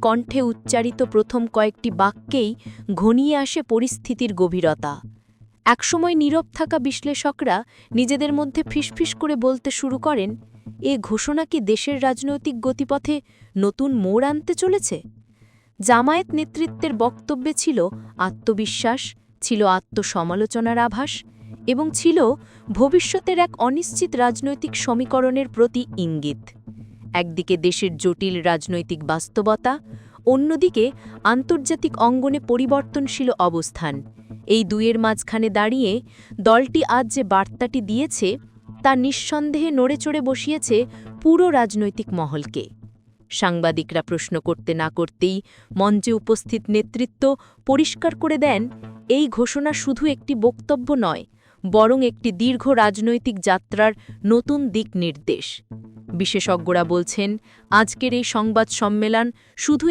কণ্ঠে উচ্চারিত প্রথম কয়েকটি বাক্যেই ঘনিয়ে আসে পরিস্থিতির গভীরতা। একসময় নীরব থাকা বিশ্লেষকরা নিজেদের মধ্যে ফিসফিস করে বলতে শুরু করেন, এ ঘোষণা কি দেশের রাজনৈতিক গতিপথে নতুন মোড় আনতে চলেছে? জামায়াত নেতৃত্বের বক্তব্যে ছিল আত্মবিশ্বাস, ছিল আত্মসমালোচনার আভাস এবং ছিল ভবিষ্যতের এক অনিশ্চিত রাজনৈতিক সমীকরণের প্রতি ইঙ্গিত। একদিকে দেশের জটিল রাজনৈতিক বাস্তবতা, অন্যদিকে আন্তর্জাতিক অঙ্গনে পরিবর্তনশীল অবস্থান। এই দুইয়ের মাঝখানে দাঁড়িয়ে দলটি আজ যে বার্তাটি দিয়েছে তা নিঃসন্দেহে নড়েচড়ে বসিয়েছে পুরো রাজনৈতিক মহলকে। সাংবাদিকরা প্রশ্ন করতে না করতেই মঞ্চে উপস্থিত নেতৃত্ব পরিষ্কার করে দেন, এই ঘোষণা শুধু একটি বক্তব্য নয়, বরং একটি দীর্ঘ রাজনৈতিক যাত্রার নতুন দিক নির্দেশ। বিশেষজ্ঞরা বলছেন, আজকের এই সংবাদ সম্মেলন শুধু